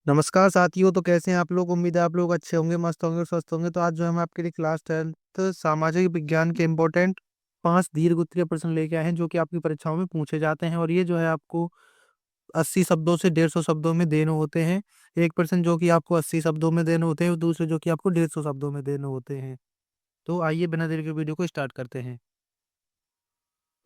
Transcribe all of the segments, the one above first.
नमस्कार साथियों, तो कैसे हैं आप लोग? उम्मीद है आप लोग अच्छे होंगे, मस्त होंगे, स्वस्थ होंगे। तो आज जो है हम आपके लिए क्लास 10th सामाजिक विज्ञान के इम्पोर्टेंट 5 दीर्घ उत्तरीय प्रश्न लेके आए हैं, जो कि आपकी परीक्षाओं में पूछे जाते हैं। और ये जो है आपको 80 शब्दों से 150 शब्दों में देने होते हैं। एक प्रश्न जो कि आपको 80 शब्दों में देने होते हैं और दूसरे जो कि आपको 150 शब्दों में देने होते हैं। तो आइए बिना देर के वीडियो को स्टार्ट करते हैं।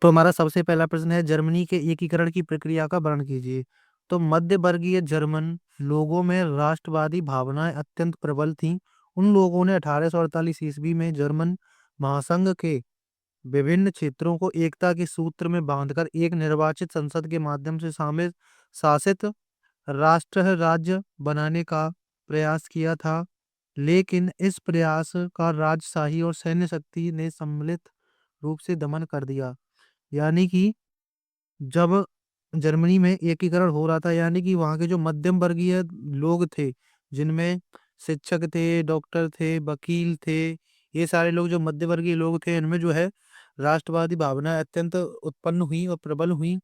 तो हमारा सबसे पहला प्रश्न है, जर्मनी के एकीकरण की प्रक्रिया का वर्णन कीजिए। तो मध्य वर्गीय जर्मन लोगों में राष्ट्रवादी भावनाएं अत्यंत प्रबल थीं। उन लोगों ने 1848 ईस्वी में जर्मन महासंघ के विभिन्न क्षेत्रों को एकता के सूत्र में बांधकर एक निर्वाचित संसद के माध्यम से शामिल शासित राष्ट्र राज्य बनाने का प्रयास किया था। लेकिन इस प्रयास का राजशाही और सैन्य शक्ति ने सम्मिलित रूप से दमन कर दिया। यानी कि जब जर्मनी में एकीकरण हो रहा था, यानी कि वहाँ के जो मध्यम वर्गीय लोग थे, जिनमें शिक्षक थे, डॉक्टर थे, वकील थे, ये सारे लोग जो मध्य वर्गीय लोग थे, इनमें जो है राष्ट्रवादी भावना अत्यंत उत्पन्न हुई और प्रबल हुई।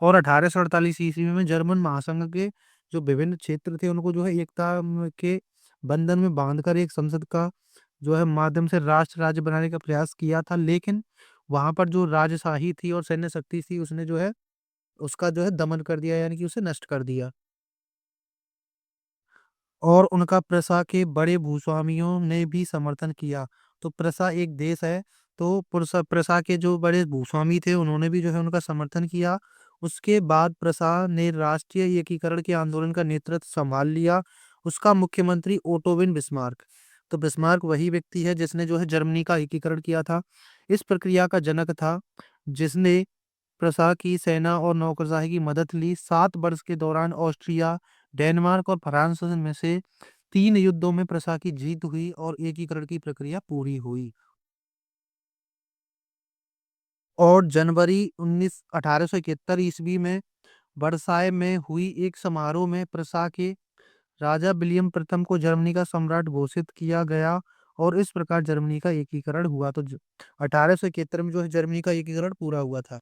और 1848 ईस्वी में जर्मन महासंघ के जो विभिन्न क्षेत्र थे, उनको जो है एकता के बंधन में बांधकर एक संसद का जो है माध्यम से राष्ट्र राज्य बनाने का प्रयास किया था। लेकिन वहां पर जो राजशाही थी और सैन्य शक्ति थी, उसने जो है उसका जो है दमन कर दिया, यानी कि उसे नष्ट कर दिया। और उनका प्रशा के बड़े भूस्वामियों ने भी समर्थन किया। तो प्रशा एक देश है, तो प्रशा प्रशा के जो बड़े भूस्वामी थे, उन्होंने भी जो है उनका समर्थन किया। उसके बाद प्रशा ने राष्ट्रीय एकीकरण के आंदोलन का नेतृत्व संभाल लिया। उसका मुख्यमंत्री ओटो विन बिस्मार्क। तो बिस्मार्क वही व्यक्ति है जिसने जो है जर्मनी का एकीकरण किया था। इस प्रक्रिया का जनक था, जिसने प्रशा की सेना और नौकरशाही की मदद ली। 7 वर्ष के दौरान ऑस्ट्रिया, डेनमार्क और फ्रांस में से 3 युद्धों में प्रशा की जीत हुई और एकीकरण की प्रक्रिया पूरी हुई। और जनवरी 1871 ईस्वी में वर्साय में हुई एक समारोह में प्रशा के राजा विलियम प्रथम को जर्मनी का सम्राट घोषित किया गया। और इस प्रकार जर्मनी का एकीकरण हुआ। तो 1871 में जो है जर्मनी का एकीकरण पूरा हुआ था।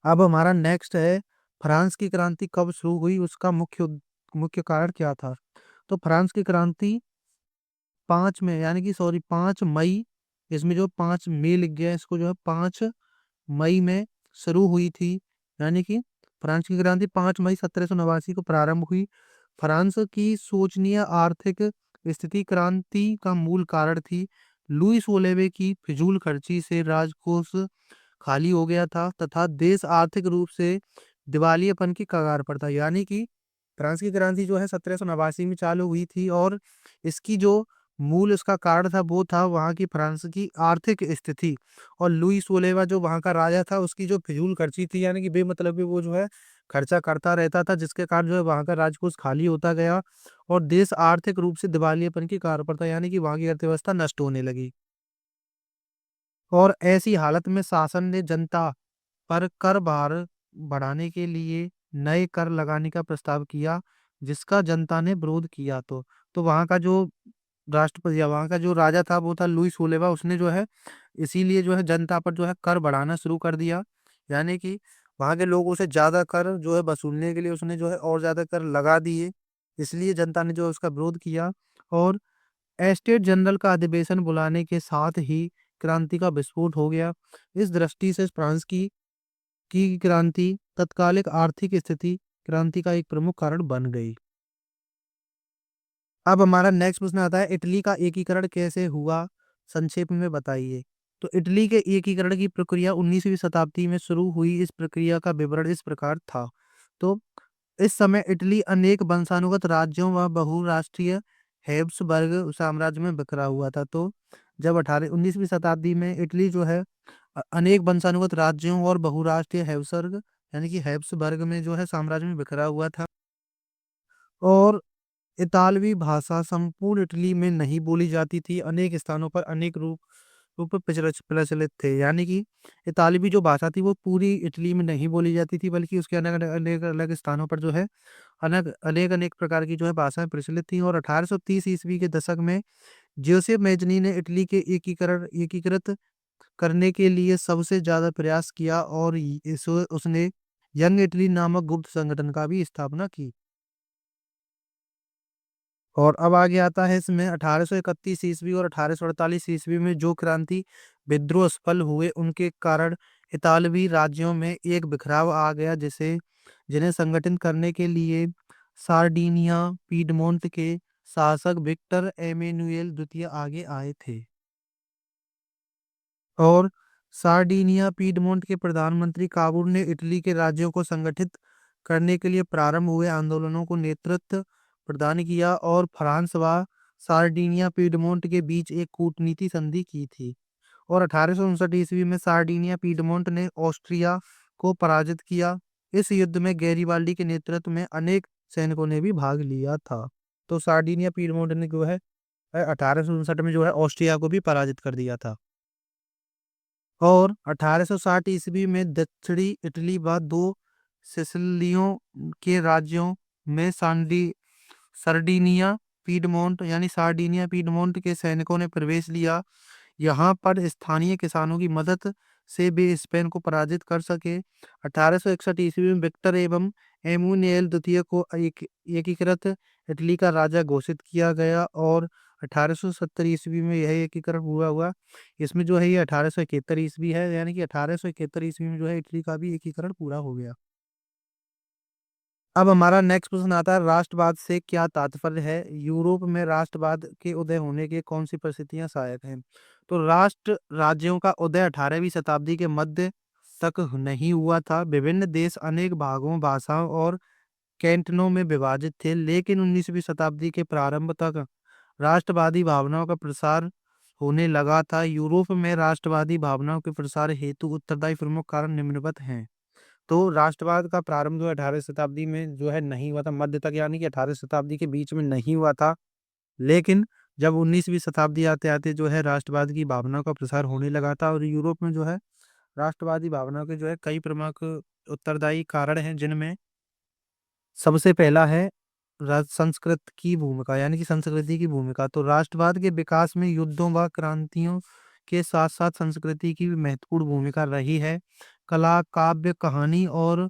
अब हमारा नेक्स्ट है, फ्रांस की क्रांति कब शुरू हुई, उसका मुख्य कारण क्या था। तो फ्रांस की क्रांति 5 मई, इसमें जो 5 मई लिख गया, इसको जो है 5 मई में शुरू हुई थी। यानी कि फ्रांस की क्रांति 5 मई 1789 को प्रारंभ हुई। फ्रांस की शोचनीय आर्थिक स्थिति क्रांति का मूल कारण थी। लुई 16वें की फिजूल खर्ची से राजकोष खाली हो गया था तथा देश आर्थिक रूप से दिवालियेपन की कगार पर था। यानी कि फ्रांस की क्रांति जो है 1789 में चालू हुई थी। और इसकी जो मूल इसका कारण था, वो था वहाँ की फ्रांस की आर्थिक स्थिति। और लुई 16वां जो वहाँ का राजा था, उसकी जो फिजूल खर्ची थी, यानी कि बेमतलब वो जो है खर्चा करता रहता था, जिसके कारण जो है वहाँ का राजकोष खाली होता गया और देश आर्थिक रूप से दिवालियेपन की कगार पर था, यानी कि वहाँ की अर्थव्यवस्था नष्ट होने लगी। और ऐसी हालत में शासन ने जनता पर कर भार बढ़ाने के लिए नए कर लगाने का प्रस्ताव किया, जिसका जनता ने विरोध किया। तो वहाँ का जो राष्ट्रपति या वहाँ का जो राजा था, वो था लुई 16वां। उसने जो है इसीलिए जो है जनता पर जो है कर बढ़ाना शुरू कर दिया। यानी कि वहाँ के लोगों से ज्यादा कर जो है वसूलने के लिए उसने जो है और ज्यादा कर लगा दिए। इसलिए जनता ने जो है उसका विरोध किया। और एस्टेट जनरल का अधिवेशन बुलाने के साथ ही क्रांति का विस्फोट हो गया। इस दृष्टि से फ्रांस की क्रांति तत्कालिक आर्थिक स्थिति क्रांति का एक प्रमुख कारण बन गई। अब हमारा नेक्स्ट प्रश्न आता है, इटली का एकीकरण कैसे हुआ, संक्षेप में बताइए। तो इटली के एकीकरण की प्रक्रिया 19वीं शताब्दी में शुरू हुई। इस प्रक्रिया का विवरण इस प्रकार था। तो इस समय इटली अनेक वंशानुगत राज्यों व बहुराष्ट्रीय हैब्सबर्ग साम्राज्य में बिखरा हुआ था। तो जब 19वीं शताब्दी में इटली जो है अनेक वंशानुगत राज्यों और बहुराष्ट्रीय हैब्सबर्ग यानी कि हैब्सबर्ग में जो है साम्राज्य में बिखरा हुआ था। और इतालवी भाषा संपूर्ण इटली में नहीं बोली जाती थी। अनेक स्थानों पर अनेक रूप प्रचलित थे। यानी कि इतालवी जो भाषा थी, वो पूरी इटली में नहीं बोली जाती थी, बल्कि उसके अनेक अनेक अलग स्थानों पर जो है अनेक अनेक अनेक प्रकार की जो है भाषाएं प्रचलित थी। और 1830 ईस्वी के दशक में ज्यूसेप मेजनी ने इटली के एकीकृत करने के लिए सबसे ज्यादा प्रयास किया और उसने यंग इटली नामक गुप्त संगठन का भी स्थापना की। और अब आगे आता है इसमें 1831 ईस्वी और 1848 ईस्वी में जो क्रांति विद्रोह सफल हुए उनके कारण इतालवी राज्यों में एक बिखराव आ गया, जिसे जिन्हें संगठित करने के लिए सार्डिनिया पीडमोंट के शासक विक्टर एमेनुएल द्वितीय आगे आए थे। और सार्डिनिया पीडमोंट के प्रधानमंत्री काबूल ने इटली के राज्यों को संगठित करने के लिए प्रारंभ हुए आंदोलनों को नेतृत्व प्रदान किया और फ्रांस व सार्डिनिया पीडमोंट के बीच एक कूटनीति संधि की थी। और 1859 ईस्वी में सार्डिनिया पीडमोंट ने ऑस्ट्रिया को पराजित किया। इस युद्ध में गैरिबाल्डी के नेतृत्व में अनेक सैनिकों ने भी भाग लिया था। तो सार्डिनिया पीडमोंट ने जो है 1859 में जो है ऑस्ट्रिया को भी पराजित कर दिया था। और 1860 ईस्वी में दक्षिणी इटली व दो सिसिलियों के राज्यों में सार्डिनिया पीडमोंट के सैनिकों ने प्रवेश लिया। यहाँ पर स्थानीय किसानों की मदद से वे स्पेन को पराजित कर सके। 1861 ईस्वी में विक्टर एवं एमुनियल द्वितीय को एकीकृत इटली का राजा घोषित किया गया और 1870 ईस्वी में यह एकीकरण हुआ हुआ। इसमें जो है ये 1871 ईस्वी है, यानी कि 1871 ईस्वी में जो है इटली का भी एकीकरण पूरा हो गया। अब हमारा नेक्स्ट प्रश्न आता है, राष्ट्रवाद से क्या तात्पर्य है? यूरोप में राष्ट्रवाद के उदय होने के कौन सी परिस्थितियां सहायक हैं? तो राष्ट्र राज्यों का उदय 18वीं शताब्दी के मध्य तक नहीं हुआ था। विभिन्न देश अनेक भागों, भाषाओं और कैंटनों में विभाजित थे, लेकिन 19वीं शताब्दी के प्रारंभ तक राष्ट्रवादी भावनाओं का प्रसार होने लगा था। यूरोप में राष्ट्रवादी भावनाओं के प्रसार हेतु उत्तरदायी प्रमुख कारण निम्नवत हैं। तो राष्ट्रवाद का प्रारंभ जो है 18वीं शताब्दी में जो है नहीं हुआ था, मध्य तक, यानी कि 18वीं शताब्दी के बीच में नहीं हुआ था। लेकिन जब 19वीं शताब्दी आते आते जो है राष्ट्रवाद की भावनाओं का प्रसार होने लगा था और यूरोप में जो है राष्ट्रवादी भावनाओं के जो है कई प्रमुख उत्तरदायी कारण हैं, जिनमें सबसे पहला है संस्कृत की भूमिका, यानी कि संस्कृति की भूमिका। तो राष्ट्रवाद के विकास में युद्धों व क्रांतियों के साथ साथ संस्कृति की भी महत्वपूर्ण भूमिका रही है। कला, काव्य, कहानी और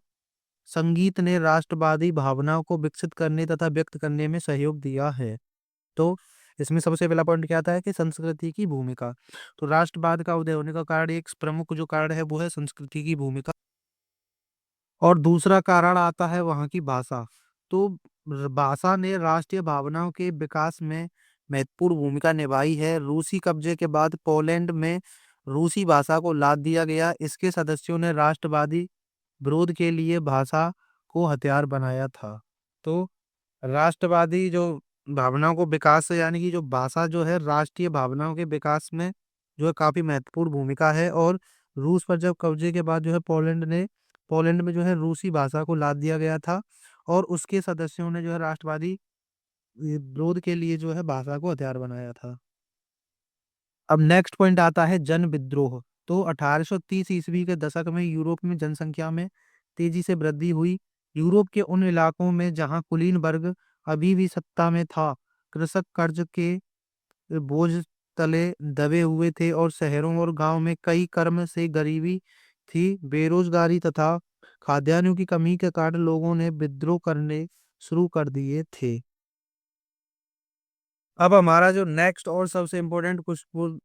संगीत ने राष्ट्रवादी भावनाओं को विकसित करने तथा व्यक्त करने में सहयोग दिया है। तो इसमें सबसे पहला पॉइंट क्या आता है कि संस्कृति की भूमिका। तो राष्ट्रवाद का उदय होने का कारण, एक प्रमुख जो कारण है वो है संस्कृति की भूमिका। और दूसरा कारण आता है वहाँ की भाषा। तो भाषा ने राष्ट्रीय भावनाओं के विकास में महत्वपूर्ण भूमिका निभाई है। रूसी कब्जे के बाद पोलैंड में रूसी भाषा को लाद दिया गया। इसके सदस्यों ने राष्ट्रवादी विरोध के लिए भाषा को हथियार बनाया था। तो राष्ट्रवादी जो भावनाओं को विकास, यानी कि जो भाषा जो है राष्ट्रीय भावनाओं के विकास में जो है काफी महत्वपूर्ण भूमिका है। और रूस पर जब कब्जे के बाद जो है पोलैंड में जो है रूसी भाषा को लाद दिया गया था और उसके सदस्यों ने जो है राष्ट्रवादी विरोध के लिए जो है भाषा को हथियार बनाया था। अब नेक्स्ट पॉइंट आता है जन विद्रोह। तो 1830 ईस्वी के दशक में यूरोप में जनसंख्या में तेजी से वृद्धि हुई। यूरोप के उन इलाकों में जहां कुलीन वर्ग अभी भी सत्ता में था, कृषक कर्ज के बोझ तले दबे हुए थे और शहरों और गांव में कई कर्म से गरीबी थी। बेरोजगारी तथा खाद्यान्नों की कमी के कारण लोगों ने विद्रोह करने शुरू कर दिए थे। अब हमारा जो नेक्स्ट और सबसे इम्पोर्टेंट क्वेश्चन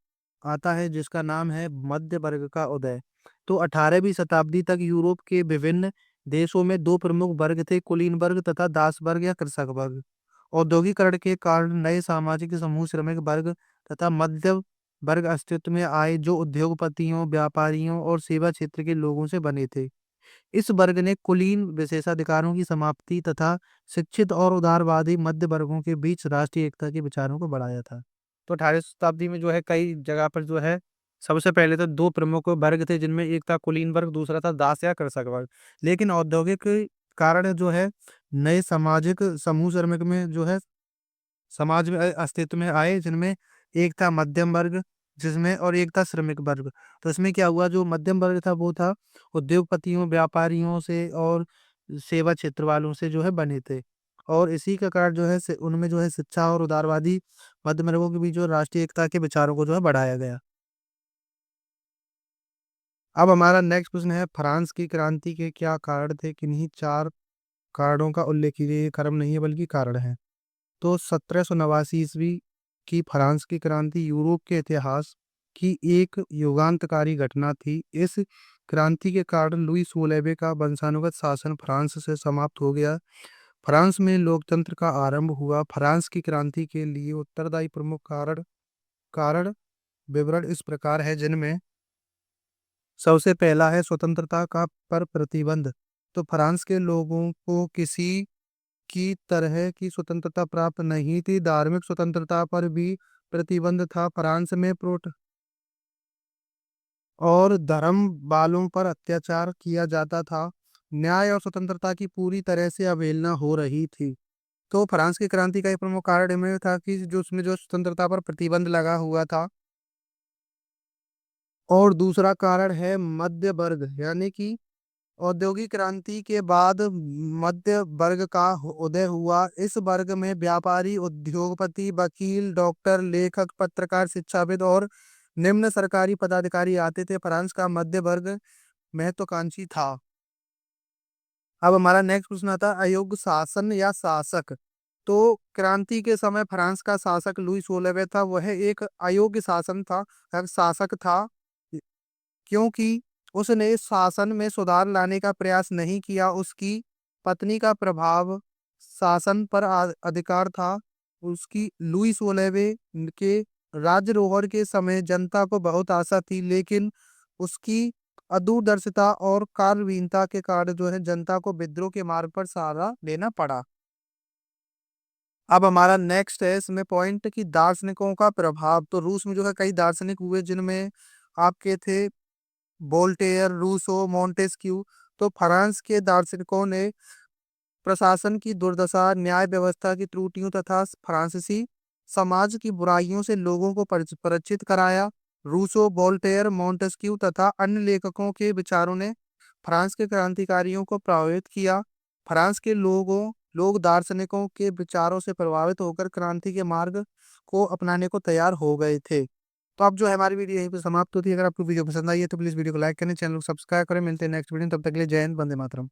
आता है, जिसका नाम है मध्य वर्ग का उदय। तो 18वीं शताब्दी तक यूरोप के विभिन्न देशों में दो प्रमुख वर्ग थे, कुलीन वर्ग तथा दास वर्ग या कृषक वर्ग। औद्योगिकरण के कारण नए सामाजिक समूह श्रमिक वर्ग तथा मध्य वर्ग अस्तित्व में आए, जो उद्योगपतियों, व्यापारियों और सेवा क्षेत्र के लोगों से बने थे। इस वर्ग ने कुलीन विशेषाधिकारों की समाप्ति तथा शिक्षित और उदारवादी मध्य वर्गों के बीच राष्ट्रीय एकता के विचारों को बढ़ाया था। तो 18वीं शताब्दी में जो है कई जगह पर जो है सबसे पहले तो दो प्रमुख वर्ग थे, जिनमें एक था कुलीन वर्ग, दूसरा था दास या कृषक वर्ग। लेकिन औद्योगिक कारण जो है नए सामाजिक समूह श्रमिक में जो है समाज में अस्तित्व में आए, जिनमें एक था मध्यम वर्ग जिसमें और एक था श्रमिक वर्ग। तो इसमें क्या हुआ, जो मध्यम वर्ग था वो था उद्योगपतियों, व्यापारियों से और सेवा क्षेत्र वालों से जो है बने थे। और इसी का कारण जो है उनमें जो है शिक्षा और उदारवादी मध्य वर्गों के बीच जो राष्ट्रीय एकता के विचारों को जो है बढ़ाया गया। अब हमारा नेक्स्ट प्रश्न है, फ्रांस की क्रांति के क्या कारण थे? किन्हीं चार कारणों का उल्लेख कीजिए। ये क्रम नहीं है बल्कि कारण है। तो 1789 ईस्वी की फ्रांस की क्रांति यूरोप के इतिहास की एक युगांतकारी घटना थी। इस क्रांति के कारण लुई सोलहवें का वंशानुगत शासन फ्रांस से समाप्त हो गया। फ्रांस में लोकतंत्र का आरंभ हुआ। फ्रांस की क्रांति के लिए उत्तरदायी प्रमुख कारण कारण विवरण इस प्रकार है, जिनमें सबसे पहला है स्वतंत्रता का पर प्रतिबंध। तो फ्रांस के लोगों को किसी की तरह की स्वतंत्रता प्राप्त नहीं थी। धार्मिक स्वतंत्रता पर भी प्रतिबंध था। फ्रांस में प्रोट और धर्म वालों पर अत्याचार किया जाता था। न्याय और स्वतंत्रता की पूरी तरह से अवहेलना हो रही थी। तो फ्रांस की क्रांति का एक प्रमुख कारण इनमें था कि जो उसमें जो स्वतंत्रता पर प्रतिबंध लगा हुआ था। और दूसरा कारण है मध्य वर्ग, यानी कि औद्योगिक क्रांति के बाद मध्य वर्ग का उदय हुआ। इस वर्ग में व्यापारी, उद्योगपति, वकील, डॉक्टर, लेखक, पत्रकार, शिक्षाविद और निम्न सरकारी पदाधिकारी आते थे। फ्रांस का मध्य वर्ग महत्वाकांक्षी था। अब हमारा नेक्स्ट प्रश्न आता है अयोग्य शासन या शासक। तो क्रांति के समय फ्रांस का शासक लुई 16वें था। वह एक अयोग्य शासन था, शासक था, क्योंकि उसने शासन में सुधार लाने का प्रयास नहीं किया। उसकी पत्नी का प्रभाव शासन पर अधिकार था। उसकी लुई 16वें के राज्यारोहण के समय जनता को बहुत आशा थी, लेकिन उसकी अदूरदर्शिता और कार्यहीनता के कारण जो है जनता को विद्रोह के मार्ग पर सहारा लेना पड़ा। अब हमारा नेक्स्ट है इसमें पॉइंट कि दार्शनिकों का प्रभाव। तो रूस में जो है कई दार्शनिक हुए, जिनमें आपके थे वोल्टेयर, रूसो, मोंटेस्क्यू। तो फ्रांस के दार्शनिकों ने प्रशासन की दुर्दशा, न्याय व्यवस्था की त्रुटियों तथा फ्रांसीसी समाज की बुराइयों से लोगों को परिचित कराया। रूसो, वोल्टेयर, मोंटेस्क्यू तथा अन्य लेखकों के विचारों ने फ्रांस के क्रांतिकारियों को प्रभावित किया। फ्रांस के लोग दार्शनिकों के विचारों से प्रभावित होकर क्रांति के मार्ग को अपनाने को तैयार हो गए थे। तो अब जो है हमारी वीडियो यहीं पे समाप्त होती है। अगर आपको वीडियो पसंद आई है तो प्लीज वीडियो को लाइक करें, चैनल को सब्सक्राइब करें। मिलते हैं नेक्स्ट वीडियो, तब तक के लिए जय हिंद, वंदे मातरम।